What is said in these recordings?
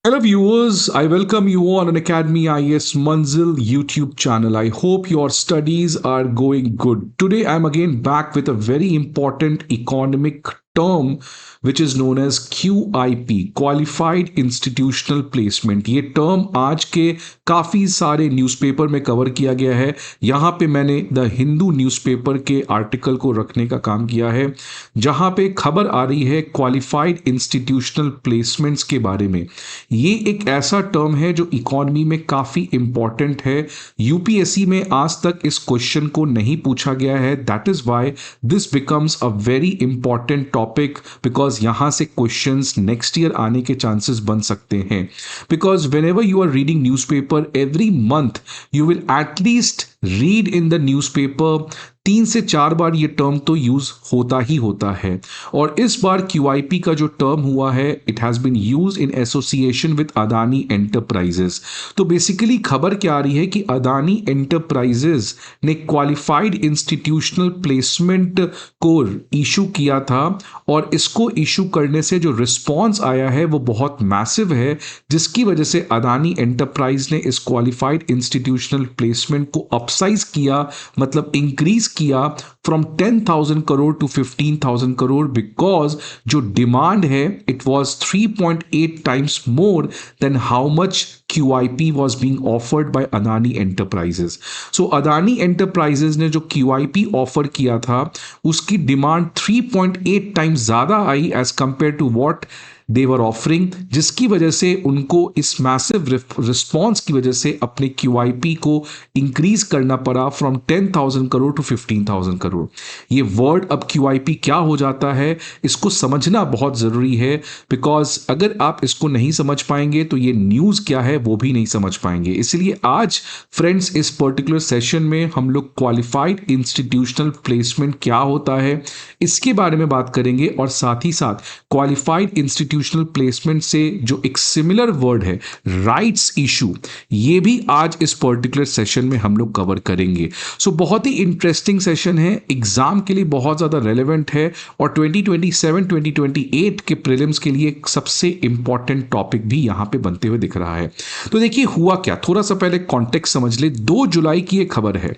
Hello viewers, I welcome you on an Academy IS Manzil YouTube channel. I hope your studies are going good. Today I'm again back with a very important economic term which is known as QIP, Qualified Institutional Placement. ये term आज के काफ़ी सारे newspaper में cover किया गया है। यहाँ पे मैंने द हिंदू न्यूज़पेपर के आर्टिकल को रखने का काम किया है जहाँ पे खबर आ रही है क्वालिफाइड इंस्टीट्यूशनल प्लेसमेंट्स के बारे में। ये एक ऐसा टर्म है जो इकोनॉमी में काफ़ी इंपॉर्टेंट है। यूपीएससी में आज तक इस क्वेश्चन को नहीं पूछा गया है। That is why this becomes a very important topic because यहाँ से क्वेश्चंस नेक्स्ट ईयर आने के चांसेस बन सकते हैं। Because whenever you are reading newspaper every month you will at least read in the newspaper 3 से 4 बार ये टर्म तो यूज होता ही होता है। और इस बार क्यूआईपी का जो टर्म हुआ है it has been use in association with Adani enterprises. तो बेसिकली खबर क्या आ रही है कि अदानी एंटरप्राइजेस ने क्वालिफाइड इंस्टीट्यूशनल प्लेसमेंट को इशू किया था और इसको इशू करने से जो रिस्पॉन्स आया है वो बहुत मैसिव है, जिसकी वजह से अदानी एंटरप्राइज ने इस क्वालिफाइड इंस्टीट्यूशनल प्लेसमेंट को अपसाइज किया, मतलब इंक्रीज किया from 10,000 crore to 15,000 crore because जो डिमांड है it was 3.8 times more than how much QIP was being offered by Adani Enterprises. So Adani Enterprises ने जो QIP ऑफर किया था उसकी डिमांड 3.8 टाइम्स ज़्यादा आई as compare to what they were offering, जिसकी वजह से उनको इस मैसिव रिस्पॉन्स की वजह से अपने QIP को इंक्रीज करना पड़ा फ्रॉम 10,000 करोड़ टू 15,000 करोड़। ये वर्ड अब QIP क्या हो जाता है इसको समझना बहुत ज़रूरी है बिकॉज अगर आप इसको नहीं समझ पाएंगे तो ये न्यूज़ क्या है वो भी नहीं समझ पाएंगे। इसलिए आज फ्रेंड्स इस पर्टिकुलर सेशन में हम लोग क्वालिफाइड इंस्टीट्यूशनल प्लेसमेंट क्या होता है इसके बारे में बात करेंगे और साथ ही साथ क्वालिफाइड इंस्टीट्यूशनल प्लेसमेंट से जो एक सिमिलर वर्ड है राइट्स इशू, ये भी आज इस पर्टिकुलर सेशन में हम लोग कवर करेंगे। सो बहुत ही इंटरेस्टिंग सेशन है, एग्जाम के लिए बहुत ज़्यादा रेलेवेंट है और 2027-2028 के प्रीलिम्स के लिए एक सबसे इंपॉर्टेंट टॉपिक भी यहाँ पे बनते हुए दिख रहा है। तो देखिए हुआ क्या, थोड़ा सा पहले कॉन्टेक्स्ट समझ ले। 2 जुलाई की ये खबर है,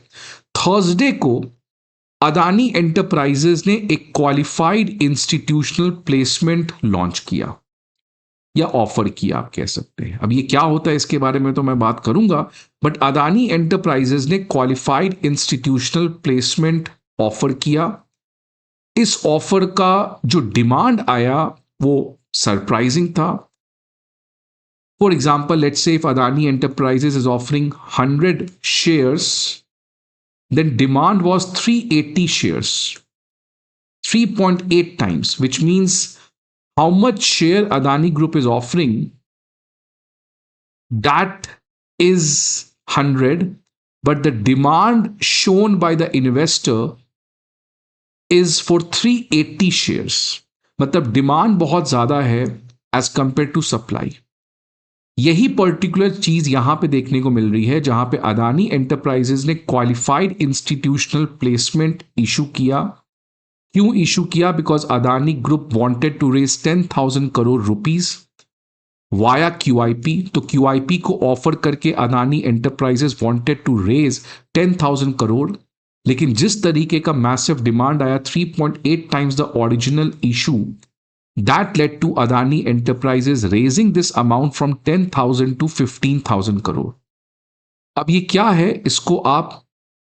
थर्सडे को अदानी एंटरप्राइजेस ने एक क्वालिफाइड इंस्टीट्यूशनल प्लेसमेंट लॉन्च किया या ऑफर किया, आप कह सकते हैं। अब ये क्या होता है इसके बारे में तो मैं बात करूंगा, बट अदानी एंटरप्राइजेस ने क्वालिफाइड इंस्टीट्यूशनल प्लेसमेंट ऑफर किया। इस ऑफर का जो डिमांड आया वो सरप्राइजिंग था। For example let's say if Adani enterprises is offering 100 shares, then demand was 380 shares, 3.8 times, which means how much share Adani Group is offering, that is 100, but the demand shown by the investor is for 380 shares. मतलब demand बहुत ज़्यादा है as compared to supply। यही particular चीज यहां पे देखने को मिल रही है जहां पे अदानी एंटरप्राइजेस ने क्वालिफाइड इंस्टीट्यूशनल प्लेसमेंट इशू किया। क्यों इशू किया? Because Adani group wanted to raise 10,000 crore rupees via QIP। तो QIP को ऑफर करके Adani enterprises wanted to raise 10,000 crore, लेकिन जिस तरीके का मैसिव डिमांड आया 3.8 times the original issue, that led to Adani Enterprises raising this amount from 10,000 to 15,000 crore. अब ये क्या है इसको आप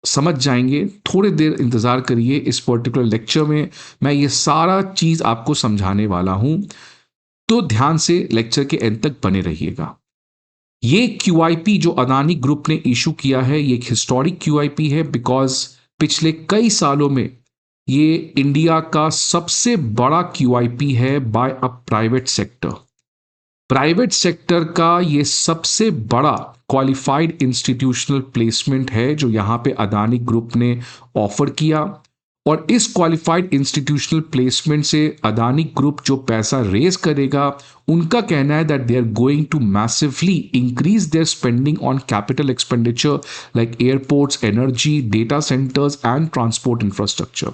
समझ जाएंगे, थोड़ी देर इंतजार करिए। इस पर्टिकुलर लेक्चर में मैं ये सारा चीज आपको समझाने वाला हूं, तो ध्यान से लेक्चर के एंड तक बने रहिएगा। ये QIP जो अदानी ग्रुप ने इशू किया है ये एक हिस्टोरिक QIP है बिकॉज पिछले कई सालों में ये इंडिया का सबसे बड़ा QIP है by a private sector. Private sector का ये सबसे बड़ा क्वालिफाइड इंस्टीट्यूशनल प्लेसमेंट है जो यहाँ पे अदानी ग्रुप ने ऑफर किया। और इस क्वालिफाइड इंस्टीट्यूशनल प्लेसमेंट से अदानी ग्रुप जो पैसा रेज करेगा उनका कहना है that they are going to massively increase their spending on capital expenditure like airports, energy, data centres and transport infrastructure.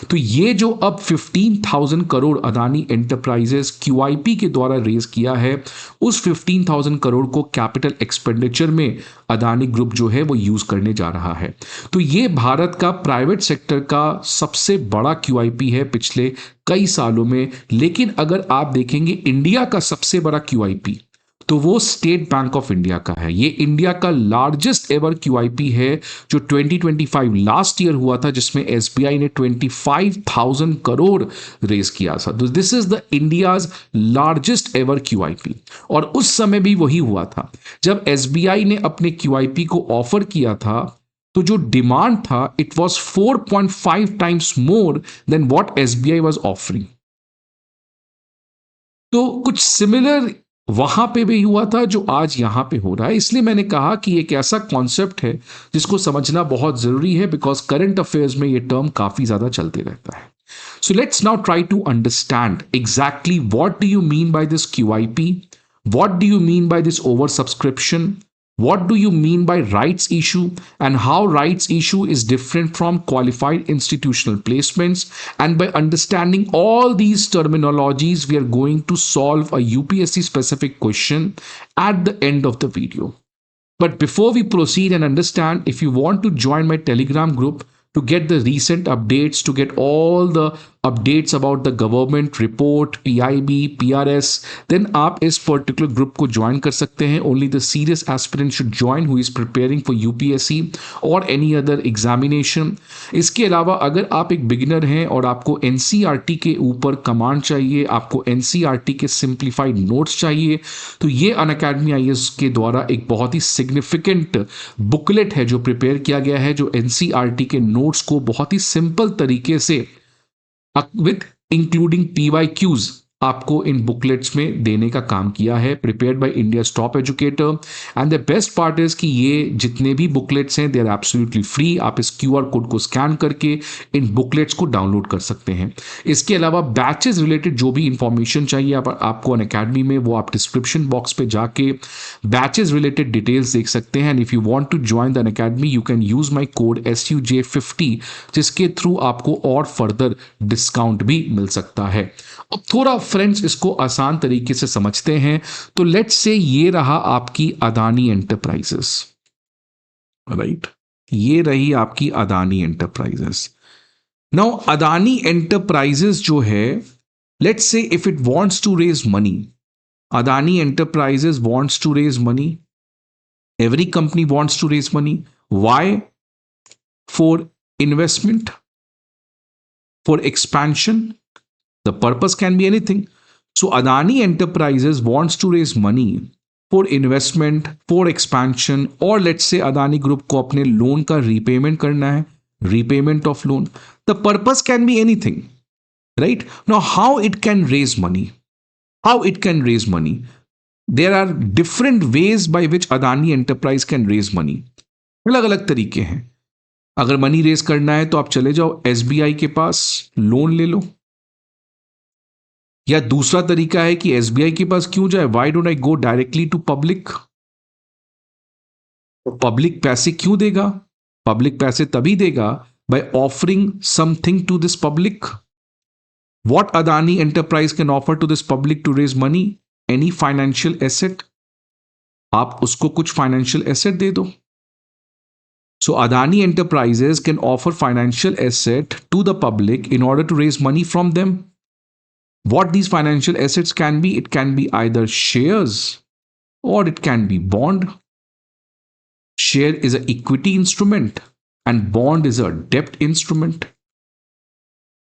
तो ये जो अब 15,000 करोड़ अदानी एंटरप्राइजेस QIP के द्वारा रेज किया है, उस 15,000 करोड़ को कैपिटल एक्सपेंडिचर में अदानी ग्रुप जो है वो यूज करने जा रहा है। तो ये भारत का प्राइवेट सेक्टर का सबसे बड़ा QIP है पिछले कई सालों में। लेकिन अगर आप देखेंगे इंडिया का सबसे बड़ा QIP, तो वो स्टेट बैंक ऑफ इंडिया का है। ये इंडिया का लार्जेस्ट एवर QIP है जो 2025 लास्ट ईयर हुआ था, जिसमें SBI ने 25,000 करोड़ रेज किया था। तो this is the India's largest ever QIP। और उस समय भी वही हुआ था, जब SBI ने अपने QIP को ऑफर किया था तो जो डिमांड था it was 4.5 times more then what SBI was offering. तो कुछ सिमिलर वहां पे भी हुआ था जो आज यहां पे हो रहा है। इसलिए मैंने कहा कि एक ऐसा कॉन्सेप्ट है जिसको समझना बहुत जरूरी है, बिकॉज करंट अफेयर्स में ये टर्म काफी ज्यादा चलते रहता है। So let's now try to understand exactly what do you mean by this QIP? What do you mean by this oversubscription? What do you mean by rights issue, and how rights issue is different from qualified institutional placements? And by understanding all these terminologies, we are going to solve a UPSC specific question at the end of the video. But before we proceed and understand, if you want to join my Telegram group to get the recent updates, to get all the updates about the government report, PIB, PRS, then आप इस particular group को join कर सकते हैं। Only the serious aspirant should join who is preparing for UPSC और any other examination. इसके अलावा अगर आप एक बिगिनर हैं और आपको NCERT के ऊपर कमांड चाहिए, आपको NCERT के सिंप्लीफाइड नोट्स चाहिए, तो ये अनअकैडमी IAS के द्वारा एक बहुत ही सिग्निफिकेंट बुकलेट है जो प्रिपेयर किया गया है, जो NCERT के नोट्स को बहुत ही सिंपल तरीके से विथ इंक्लूडिंग PYQs आपको इन बुकलेट्स में देने का काम किया है, prepared by India's top educator. And the best part is कि ये जितने भी बुकलेट्स हैं दे आर एब्सोल्युटली फ्री। आप इस QR कोड को स्कैन करके इन बुकलेट्स को डाउनलोड कर सकते हैं। इसके अलावा बैचेस रिलेटेड जो भी इंफॉर्मेशन चाहिए आपको अनअकैडमी में, वो आप डिस्क्रिप्शन बॉक्स पे जाके बैचेस रिलेटेड डिटेल्स देख सकते हैं। And if you want to join the Unacademy you can use my code SUJ50, जिसके थ्रू आपको और फर्दर डिस्काउंट भी मिल सकता है। अब थोड़ा फ्रेंड्स इसको आसान तरीके से समझते हैं। तो लेट्स से ये रहा आपकी अदानी एंटरप्राइजेस, राइट? ये रही आपकी Adani enterprises. Now Adani enterprises जो है, let's say if it wants to raise money, Adani enterprises wants to raise money, every company wants to raise money. Why? For investment, for expansion. The purpose can be anything. So Adani Enterprises wants to raise money for investment, for expansion, or let's say Adani Group को अपने loan का repayment करना है, repayment of loan. The purpose can be anything, right? Now, how it can raise money? How it can raise money? There are different ways by which Adani Enterprise can raise money. अलग अलग तरीके हैं। अगर money raise करना है तो आप चले जाओ SBI के पास, लोन ले लो। या दूसरा तरीका है कि SBI के पास क्यों जाए, why don't I go directly to public? Public पैसे क्यों देगा? पब्लिक पैसे तभी देगा by offering something to this public. What Adani enterprise can offer to this public to raise money? Any financial asset. आप उसको कुछ फाइनेंशियल एसेट दे दो। So Adani enterprises can offer financial asset to the public in order to raise money from them. What these financial assets can be, it can be either shares or it can be bond. Share is an equity instrument and bond is a debt instrument.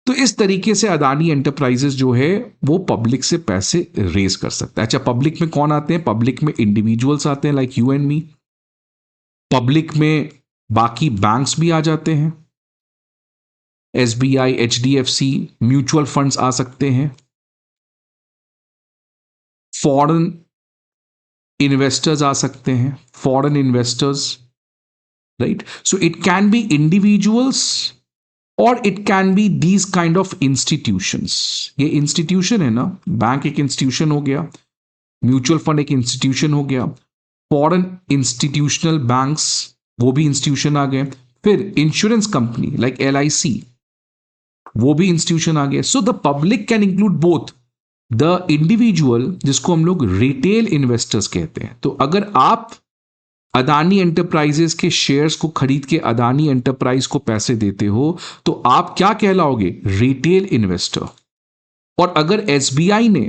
तो इस तरीके से Adani enterprises जो है वो public से पैसे raise कर सकता है। अच्छा, पब्लिक में कौन आते हैं? पब्लिक में इंडिविजुअल्स आते हैं like you and me. Public में बाकी बैंक्स भी आ जाते हैं, SBI, HDFC, म्यूचुअल फंड्स आ सकते हैं, फॉरेन इन्वेस्टर्स आ सकते हैं, foreign investors, right? So it can be individuals और it can be these kind of institutions. ये इंस्टीट्यूशन है ना, बैंक एक इंस्टीट्यूशन हो गया, म्यूचुअल फंड एक इंस्टीट्यूशन हो गया, फॉरेन इंस्टीट्यूशनल बैंक्स वो भी इंस्टीट्यूशन आ गए, फिर इंश्योरेंस कंपनी लाइक LIC वो भी इंस्टीट्यूशन आ गए. So the public can include both the individual जिसको हम लोग रिटेल इन्वेस्टर्स कहते हैं. तो अगर आप अदानी एंटरप्राइजेस के शेयर्स को खरीद के अदानी एंटरप्राइज को पैसे देते हो तो आप क्या कहलाओगे? Retail investor. और अगर SBI ने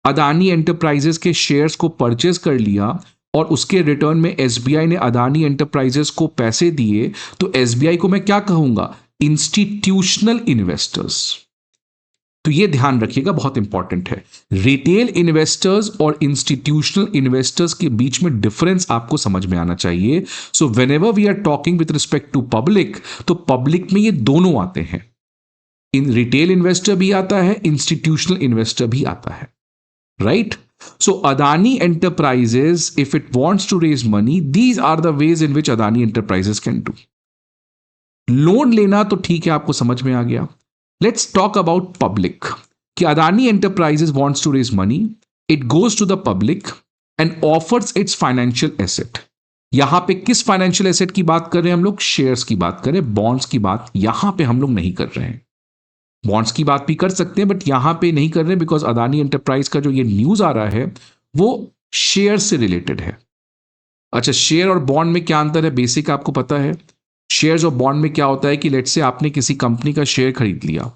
अदानी एंटरप्राइजेस के शेयर्स को परचेज कर लिया और उसके रिटर्न में SBI ने अदानी एंटरप्राइजेस को पैसे दिए तो SBI को मैं क्या कहूंगा? Institutional investors. तो ये ध्यान रखिएगा, बहुत इंपॉर्टेंट है. रिटेल इन्वेस्टर्स और इंस्टीट्यूशनल इन्वेस्टर्स के बीच में डिफरेंस आपको समझ में आना चाहिए. So whenever we are talking with respect to public, तो पब्लिक में ये दोनों आते हैं. इन रिटेल इन्वेस्टर भी आता है, इंस्टीट्यूशनल इन्वेस्टर भी आता है, right? So Adani Enterprises, if it wants to raise money, these are the ways in which Adani Enterprises can do. Loan लेना तो ठीक है, आपको समझ में आ गया. Let's talk about public. कि Adani Enterprises wants to raise money, it goes to the public and offers its financial asset. यहां पे किस फाइनेंशियल एसेट की बात कर रहे हैं हम लोग? शेयर्स की बात कर रहे हैं, बॉन्ड्स की बात यहां पे हम लोग नहीं कर रहे हैं. बॉन्ड्स की बात भी कर सकते हैं बट यहां पे नहीं कर रहे बिकॉज अदानी एंटरप्राइज का जो ये न्यूज आ रहा है वो शेयर से रिलेटेड है. अच्छा, शेयर और बॉन्ड में क्या अंतर है? बेसिक आपको पता है. शेयर्स और बॉन्ड में क्या होता है कि लेट से आपने किसी कंपनी का शेयर खरीद लिया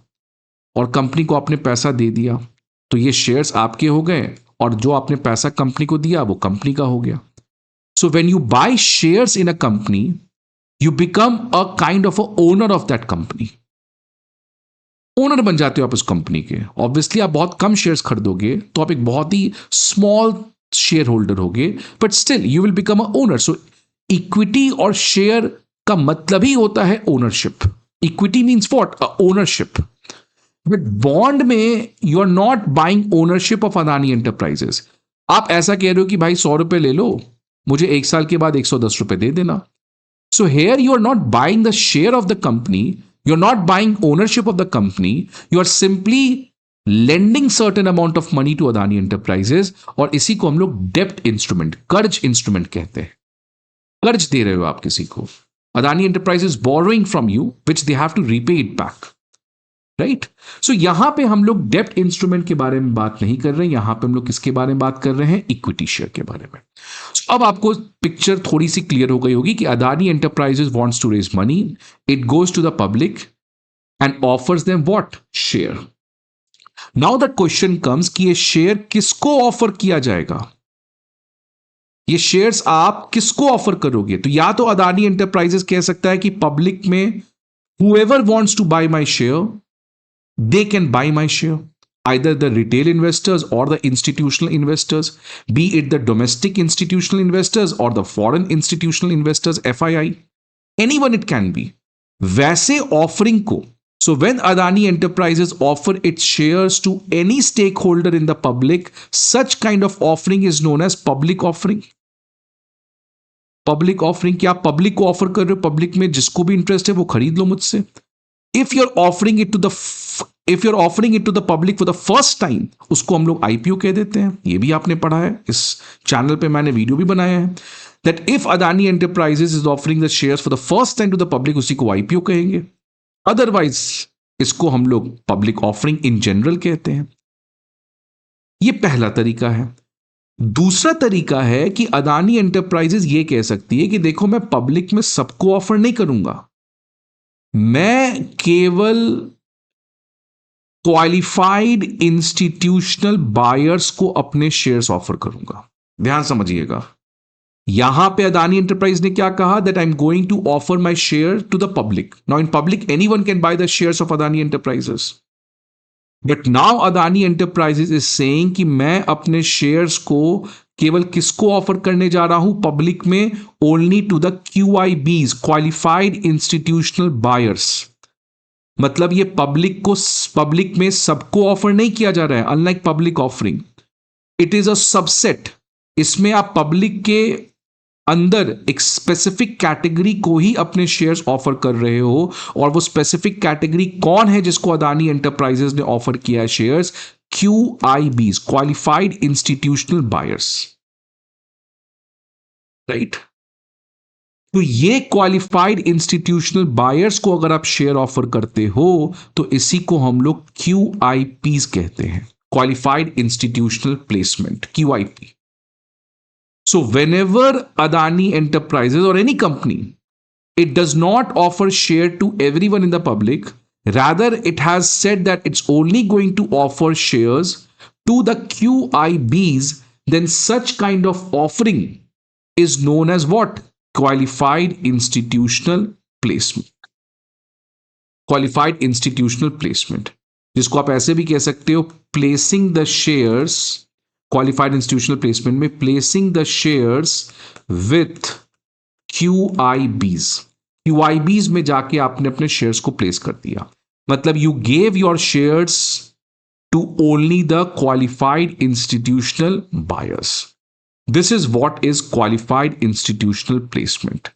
और कंपनी को आपने पैसा दे दिया तो ये शेयर्स आपके हो गए और जो आपने पैसा कंपनी को दिया वो कंपनी का हो गया. So when you by shares in a company you become a kind of a owner of that company. Owner बन जाते हो आप उस कंपनी के. ऑब्वियसली आप बहुत कम शेयर्स खरीदोगे तो आप एक बहुत ही स्मॉल शेयर होल्डर होगे but still you will become a owner. So equity और शेयर का मतलब ही होता है ownership. Equity means what? Ownership. But bond में you are not buying ownership of Adani enterprises. आप ऐसा कह रहे हो कि भाई 100 रुपए ले लो, मुझे 1 साल के बाद 110 रुपए दे देना. So here you are not buying the share of the company. You're not buying ownership of the company. You are simply lending certain amount of money to Adani Enterprises और इसी को हम लोग डेप्ट इंस्ट्रूमेंट, कर्ज इंस्ट्रूमेंट कहते हैं. कर्ज दे रहे हो आप किसी को. Adani Enterprises borrowing from you which they have to repay it back. Right? So यहां पे हम लोग डेप्ट इंस्ट्रूमेंट के बारे में बात नहीं कर रहे हैं. यहां पे हम लोग किसके बारे में बात कर रहे हैं? इक्विटी शेयर के बारे में. So, अब आपको पिक्चर थोड़ी सी क्लियर हो गई होगी कि Adani enterprises wants to raise money, it goes to the public and offers them what? Share. Now the question comes कि ये शेयर किसको ऑफर किया जाएगा? ये शेयर्स आप किसको ऑफर करोगे? तो या तो अदानी एंटरप्राइजेस कह सकता है कि पब्लिक में whoever wants to buy my share they can buy my share, either the retail investors or the institutional investors, be it the domestic institutional investors or the foreign institutional investors, FII, anyone it can be. वैसे offering को, so when Adani Enterprises offer its shares to any stakeholder in the public, such kind of offering is known as public offering. Public offering, क्या आप public को offer कर रहे हो? Public में जिसको भी इंटरेस्ट है वो खरीद लो मुझसे. If you are offering it to the public for the first time, उसको हम लोग IPO कह देते हैं. ये भी आपने पढ़ा है, इस चैनल पे मैंने वीडियो भी बनाया है. That if Adani enterprises is offering the shares for the first time to the public, उसी को IPO कहेंगे. अदरवाइज इसको हम लोग पब्लिक ऑफरिंग इन जनरल कहते हैं. ये पहला तरीका है. दूसरा तरीका है कि अदानी एंटरप्राइजेस ये कह सकती है कि देखो मैं पब्लिक में सबको ऑफर नहीं करूंगा, मैं केवल क्वालिफाइड इंस्टीट्यूशनल बायर्स को अपने शेयर्स ऑफर करूंगा. ध्यान समझिएगा, यहां पे अदानी एंटरप्राइज ने क्या कहा? That I am going to offer my share to the public. Now in public anyone can buy the shares of Adani enterprises. But now Adani enterprises is saying कि मैं अपने शेयर्स को केवल किसको ऑफर करने जा रहा हूं? पब्लिक में only to the QIBs, qualified institutional buyers. मतलब ये पब्लिक में सबको ऑफर नहीं किया जा रहा है. Unlike public offering, it is a subset. इसमें आप पब्लिक के अंदर एक स्पेसिफिक कैटेगरी को ही अपने शेयर्स ऑफर कर रहे हो और वो स्पेसिफिक कैटेगरी कौन है जिसको अदानी एंटरप्राइजेस ने ऑफर किया है shares? QIBs, qualified institutional buyers, right. तो ये क्वालिफाइड इंस्टीट्यूशनल बायर्स को अगर आप शेयर ऑफर करते हो तो इसी को हम लोग QIPs कहते हैं, qualified institutional placement, QIP. So whenever Adani Enterprises or any company, it does not offer share to everyone in the public, rather it has said that it's only going to offer shares to the QIBs, then such kind of offering is known as what? Qualified institutional placement. Qualified institutional placement, जिसको आप ऐसे भी कह सकते हो placing the shares, qualified institutional placement में placing the shares with QIBs. QIBs में जाके आपने अपने शेयर्स को प्लेस कर दिया, मतलब you gave your shares to only the qualified institutional buyers. This is what is qualified institutional placement,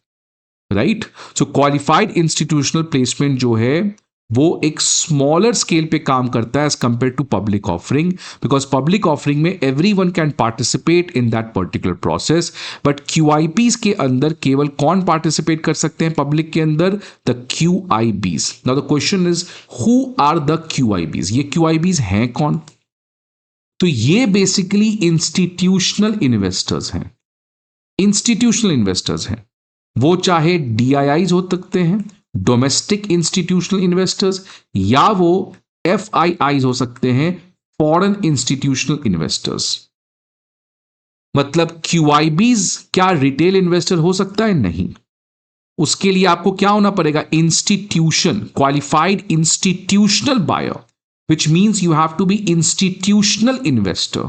right? So qualified institutional placement जो है वो एक स्मॉलर स्केल पे काम करता है as compare to public offering, because public offering में everyone can participate in that particular process, but QIPs के अंदर केवल कौन पार्टिसिपेट कर सकते हैं पब्लिक के अंदर? The QIBs. Now the question is who are the QIBs? ये QIBs हैं कौन? तो ये बेसिकली इंस्टीट्यूशनल इन्वेस्टर्स हैं. इंस्टीट्यूशनल इन्वेस्टर्स हैं, वो चाहे DIIs हो सकते हैं, डोमेस्टिक इंस्टीट्यूशनल इन्वेस्टर्स, या वो FIIs हो सकते हैं, फॉरेन इंस्टीट्यूशनल इन्वेस्टर्स. मतलब QIBs क्या रिटेल इन्वेस्टर हो सकता है? नहीं. उसके लिए आपको क्या होना पड़ेगा? Institution, qualified institutional buyer, which means you have to be institutional investor.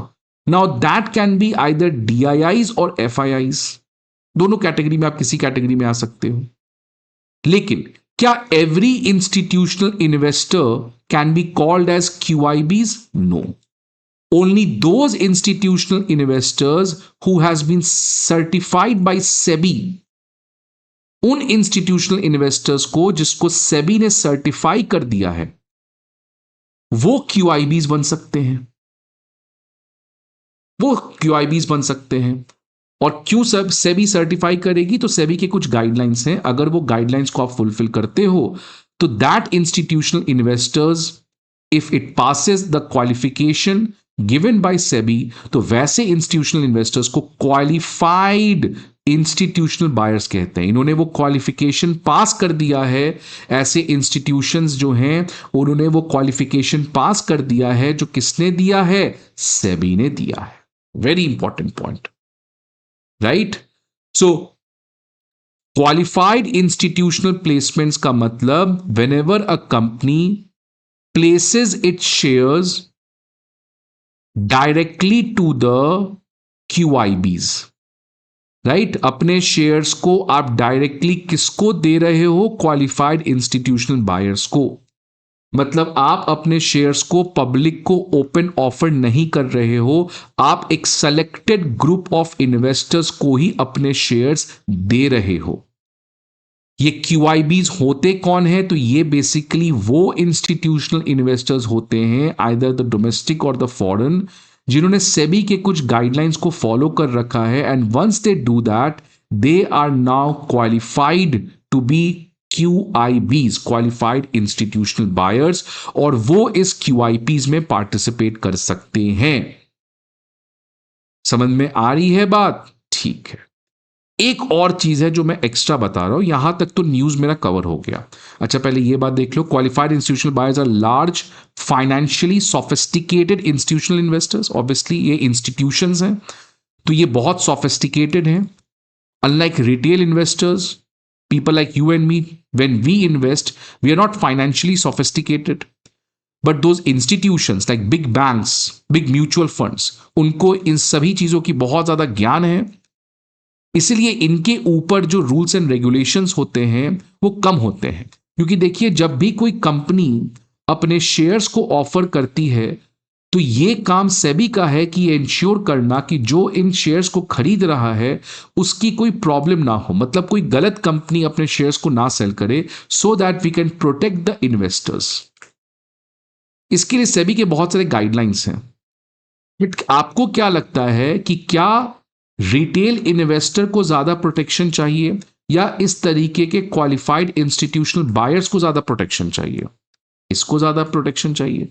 Now that can be either DIIs or FIIs. दोनों कैटेगरी में आप किसी कैटेगरी में आ सकते हो. लेकिन क्या every institutional investor can be called as QIBs? No. Only those institutional investors who has been certified by SEBI. उन institutional investors को जिसको SEBI ने सर्टिफाई कर दिया है वो QIBs बन सकते हैं. वो QIBs बन सकते हैं. और क्यों सब सेबी सर्टिफाई करेगी? तो सेबी के कुछ गाइडलाइंस हैं, अगर वो गाइडलाइंस को आप फुलफिल करते हो तो that institutional investors, if it passes the qualification given by SEBI, तो वैसे इंस्टीट्यूशनल इन्वेस्टर्स को क्वालिफाइड इंस्टीट्यूशनल बायर्स कहते हैं. इन्होंने वो क्वालिफिकेशन पास कर दिया है. ऐसे इंस्टीट्यूशंस जो हैं उन्होंने वो क्वालिफिकेशन पास कर दिया है. जो किसने दिया है? सेबी ने दिया है. Very important point, right? So qualified institutional placements का मतलब whenever a company places its shares directly to the QIBs, right? अपने शेयर्स को आप डायरेक्टली किसको दे रहे हो? क्वालिफाइड इंस्टीट्यूशनल बायर्स को. मतलब आप अपने शेयर्स को पब्लिक को ओपन ऑफर नहीं कर रहे हो, आप एक सेलेक्टेड ग्रुप ऑफ इन्वेस्टर्स को ही अपने शेयर्स दे रहे हो. ये QIBs होते कौन है? तो ये बेसिकली वो इंस्टीट्यूशनल इन्वेस्टर्स होते हैं, आइदर द डोमेस्टिक और द फॉरेन, जिन्होंने सेबी के कुछ गाइडलाइंस को फॉलो कर रखा है. And once they do that, they are now qualified to be QIBs, qualified institutional buyers, और वो इस QIPs में पार्टिसिपेट कर सकते हैं. समझ में आ रही है बात? ठीक है. एक और चीज है जो मैं एक्स्ट्रा बता रहा हूं. यहां तक तो न्यूज मेरा कवर हो गया. अच्छा, पहले ये बात देख लो. Qualified institutional buyers are large financially sophisticated institutional investors. Obviously ये इंस्टीट्यूशंस हैं तो ये बहुत सोफिस्टिकेटेड हैं. Unlike retail investors, people like you and me, when we invest, we are not financially sophisticated. But those institutions like big banks, big mutual funds, उनको इन सभी चीजों की बहुत ज्यादा ज्ञान है. इसलिए इनके ऊपर जो रूल्स एंड रेगुलेशंस होते हैं वो कम होते हैं. क्योंकि देखिए, जब भी कोई कंपनी अपने शेयर्स को ऑफर करती है तो ये काम सेबी का है कि ये इंश्योर करना कि जो इन शेयर्स को खरीद रहा है उसकी कोई प्रॉब्लम ना हो. मतलब कोई गलत कंपनी अपने शेयर्स को ना सेल करे, so that we can protect the investors. इसके लिए सेबी के बहुत सारे गाइडलाइंस हैं। बट आपको क्या लगता है कि क्या रिटेल इन्वेस्टर को ज्यादा प्रोटेक्शन चाहिए या इस तरीके के क्वालिफाइड इंस्टीट्यूशनल बायर्स को ज्यादा प्रोटेक्शन चाहिए? इसको ज्यादा प्रोटेक्शन चाहिए,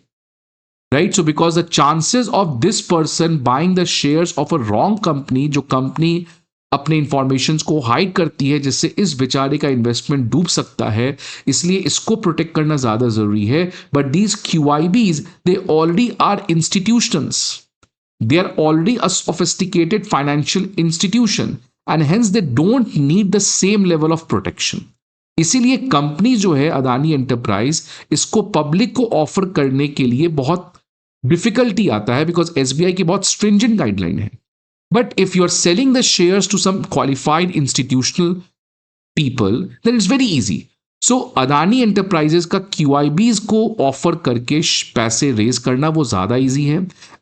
right? So because the chances of this person buying the shares of a wrong company, जो कंपनी अपने इंफॉर्मेशन को हाइड करती है जिससे इस बेचारे का इन्वेस्टमेंट डूब सकता है, इसलिए इसको प्रोटेक्ट करना ज्यादा जरूरी है। But these QIBs, they already are institutions, they are already a sophisticated financial institution and hence they don't need the same level of protection. इसीलिए कंपनी जो है अदानी एंटरप्राइज, इसको पब्लिक को ऑफर करने के लिए बहुत डिफिकल्टी आता है बिकॉज SBI की बहुत स्ट्रिंजेंट गाइडलाइन है। But if you are selling the shares to some qualified institutional people then it's very easy. So Adani enterprises का QIBs को ऑफर करके पैसे रेज करना वो ज्यादा इजी है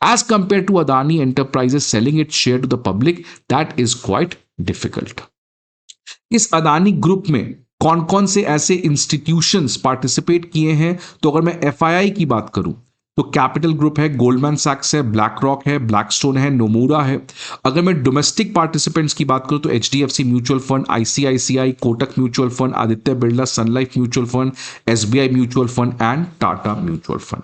as compare to Adani enterprises selling it share to the public, that is quite difficult. इस Adani group में कौन कौन से ऐसे इंस्टीट्यूशंस पार्टिसिपेट किए हैं? तो अगर मैं FII की बात करूं तो कैपिटल ग्रुप है, गोल्डमैन सैक्स है, ब्लैक रॉक है, ब्लैकस्टोन है, नोमूरा है। अगर मैं डोमेस्टिक पार्टिसिपेंट्स की बात करूं तो HDFC mutual fund, ICICI, Kotak mutual fund, Aditya Birla sun life mutual fund, SBI mutual fund and Tata mutual fund.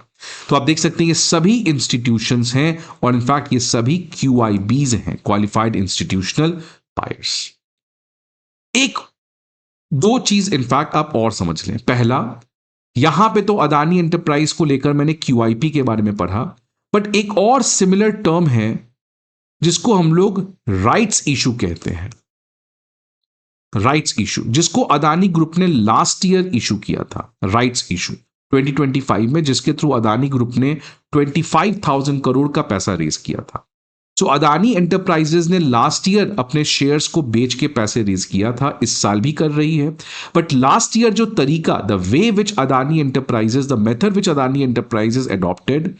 तो आप देख सकते हैं ये सभी इंस्टीट्यूशंस हैं और इनफैक्ट ये सभी QIBs हैं, क्वालिफाइड इंस्टीट्यूशनल बायर्स। एक दो चीज इनफैक्ट आप और समझ लें। पहला, यहां पे तो अदानी एंटरप्राइज को लेकर मैंने QIP के बारे में पढ़ा, बट एक और सिमिलर टर्म है जिसको हम लोग राइट्स इशू कहते हैं। राइट्स इशू, जिसको अदानी ग्रुप ने लास्ट ईयर इशू किया था, राइट्स इशू 2025 में, जिसके थ्रू अदानी ग्रुप ने 25,000 करोड़ का पैसा रेज किया था। सो अदानी एंटरप्राइजेज ने लास्ट ईयर अपने शेयर्स को बेच के पैसे रेज किया था, इस साल भी कर रही है। बट लास्ट ईयर जो तरीका, the way which Adani enterprises, the method which Adani enterprises adopted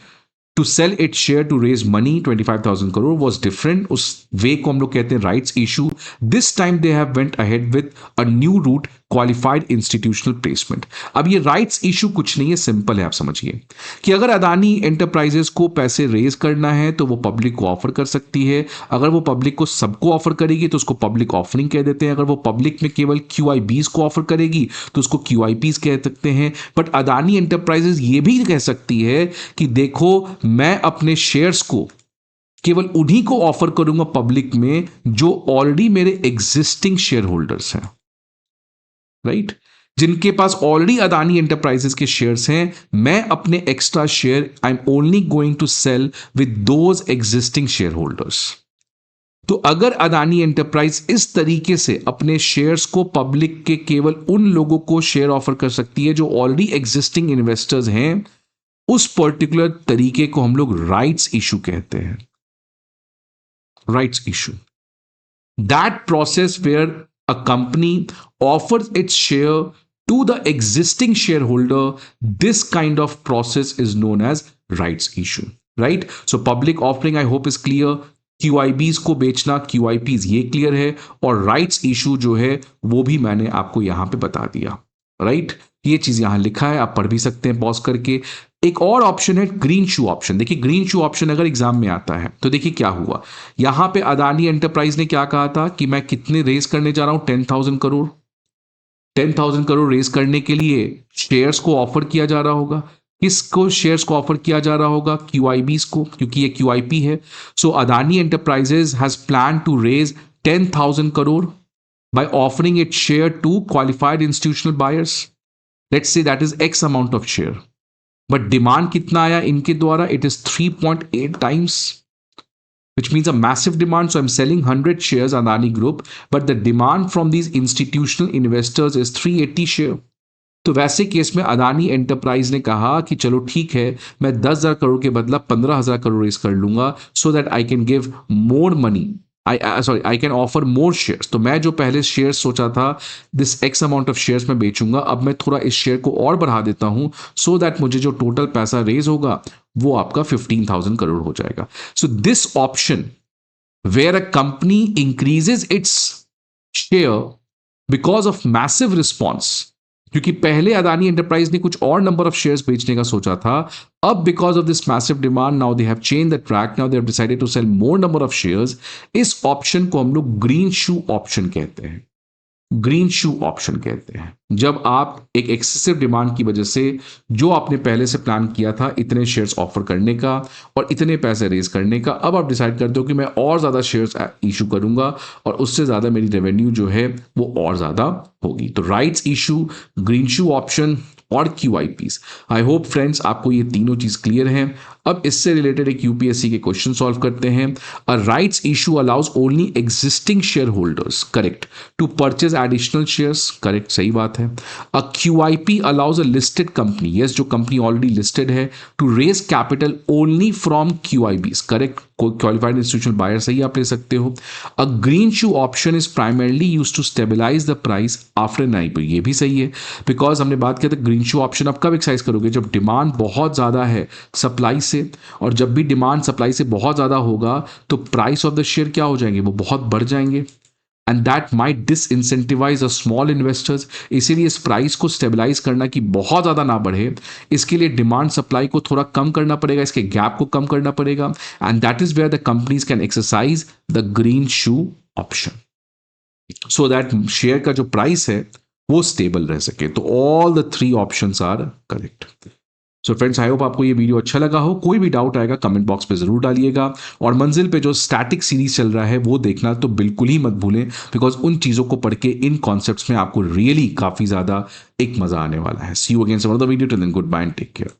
to sell it share to raise money 25,000 crore was different. उस वे को हम लोग कहते हैं rights issue. This time they have went ahead with a new route, qualified institutional placement. अब ये rights issue कुछ नहीं है, सिंपल है। आप समझिए कि अगर अदानी एंटरप्राइजेस को पैसे रेज करना है तो वो पब्लिक को ऑफर कर सकती है। अगर वो पब्लिक को सबको ऑफर करेगी तो उसको पब्लिक ऑफरिंग कह देते हैं। अगर वो पब्लिक में केवल QIBs को ऑफर करेगी तो उसको QIPs कह सकते हैं। बट अदानी एंटरप्राइजेस ये भी कह सकती है कि देखो, मैं अपने शेयर्स को केवल उन्हीं को ऑफर करूंगा पब्लिक में जो ऑलरेडी मेरे एग्जिस्टिंग शेयर होल्डर्स हैं, राइट? जिनके पास ऑलरेडी अदानी एंटरप्राइजेस के शेयर्स हैं। मैं अपने extra share I am only going to sell with those existing share holders. तो अगर अदानी एंटरप्राइज इस तरीके से अपने शेयर्स को पब्लिक के केवल उन लोगों को शेयर ऑफर कर सकती है जो ऑलरेडी एग्जिस्टिंग इन्वेस्टर्स हैं, उस पर्टिकुलर तरीके को हम लोग राइट्स इशू कहते हैं। Rights issue, that process where a company offers its share to the existing shareholder, this kind of process is known as rights issue, right? So public offering I hope is clear, QIBs को बेचना, QIPs ये clear है, और rights issue जो है वो भी मैंने आपको यहां पे बता दिया, राइट? ये चीज यहां लिखा है, आप पढ़ भी सकते हैं पॉज करके। एक और ऑप्शन है ग्रीन शू ऑप्शन। देखिए ग्रीन शू ऑप्शन अगर एग्जाम में आता है तो देखिए क्या हुआ। यहां पे अदानी एंटरप्राइज ने क्या कहा था कि मैं कितने रेज करने जा रहा हूं, 10,000 करोड़। 10,000 करोड़ रेज करने के लिए शेयर्स को ऑफर किया जा रहा होगा। किसको शेयर्स को ऑफर किया जा रहा होगा? QIBs को, क्योंकि ये QIP है। So Adani enterprises has plan to raise 10,000 crore by offering its share to qualified institutional buyers. Let's say that is X amount of share. But demand कितना आया इनके द्वारा? It is 3.8 times, which means a massive demand. So I'm selling 100 shares Adani Group, but the demand from these institutional investors is 380 share. तो वैसे case में Adani enterprise ने कहा कि चलो ठीक है, मैं 10,000 करोड़ के बदला 15,000 करोड़ रेज कर लूंगा, so that I can give more money. I can offer more shares. तो मैं जो पहले शेयर्स सोचा था, this X amount of shares मैं बेचूंगा, अब मैं थोड़ा इस शेयर को और बढ़ा देता हूं, सो दैट मुझे जो टोटल पैसा रेज होगा वो आपका 15,000 करोड़ हो जाएगा। So this option where a company increases its share because of massive response, क्योंकि पहले अदानी एंटरप्राइज ने कुछ और नंबर ऑफ शेयर्स बेचने का सोचा था, अब because of this massive demand now they have change the track, now they have decided to sell more number of shares. इस ऑप्शन को हम लोग ग्रीन शू ऑप्शन कहते हैं। ग्रीन शू ऑप्शन कहते हैं जब आप एक एक्सेसिव डिमांड की वजह से जो आपने पहले से प्लान किया था इतने शेयर्स ऑफर करने का और इतने पैसे रेज करने का, अब आप डिसाइड करते हो कि मैं और ज़्यादा शेयर्स इशू करूंगा और उससे ज़्यादा मेरी रेवेन्यू जो है वो और ज़्यादा होगी। तो rights issue, green shoe option और QIPs। आई होप फ्रेंड्स आपको ये तीनों चीज क्लियर हैं। अब इससे रिलेटेड एक यूपीएससी के क्वेश्चन सॉल्व करते हैं। A rights issue allows only existing share holders, correct, to purchase additional shares, correct, सही बात है। A QIP allows a listed company, yes, जो कंपनी ऑलरेडी लिस्टेड है, to raise capital only from QIBs, correct, qualified institutional buyer सही आप ले सकते हो। A green shoe option is primarily use to stabilize the price after an IPO, ये भी सही है बिकॉज हमने बात किया था ग्रीन शू ऑप्शन आप कब एक्सरसाइज करोगे, जब डिमांड बहुत ज़्यादा है सप्लाई से, और जब भी डिमांड सप्लाई से बहुत ज़्यादा होगा तो प्राइस ऑफ द शेयर क्या हो जाएंगे, वो बहुत बढ़ जाएंगे, and that might disincentivise a small investors. इसीलिए इस प्राइस को स्टेबलाइज करना कि बहुत ज़्यादा ना बढ़े, इसके लिए डिमांड सप्लाई को थोड़ा कम करना पड़ेगा, इसके गैप को कम करना पड़ेगा, and that is where the companies can exercise the green shoe option so that share का जो प्राइस है वो स्टेबल रह सके। तो all the three options are correct. So friends, I hope आपको ये वीडियो अच्छा लगा हो। कोई भी डाउट आएगा कमेंट बॉक्स पे जरूर डालिएगा, और मंजिल पे जो स्टैटिक सीरीज चल रहा है वो देखना तो बिल्कुल ही मत भूलें, बिकॉज उन चीज़ों को पढ़ के इन कॉन्सेप्ट्स में आपको रियली काफ़ी ज़्यादा एक मज़ा आने वाला है। See you again some other video, till then good bye and take care.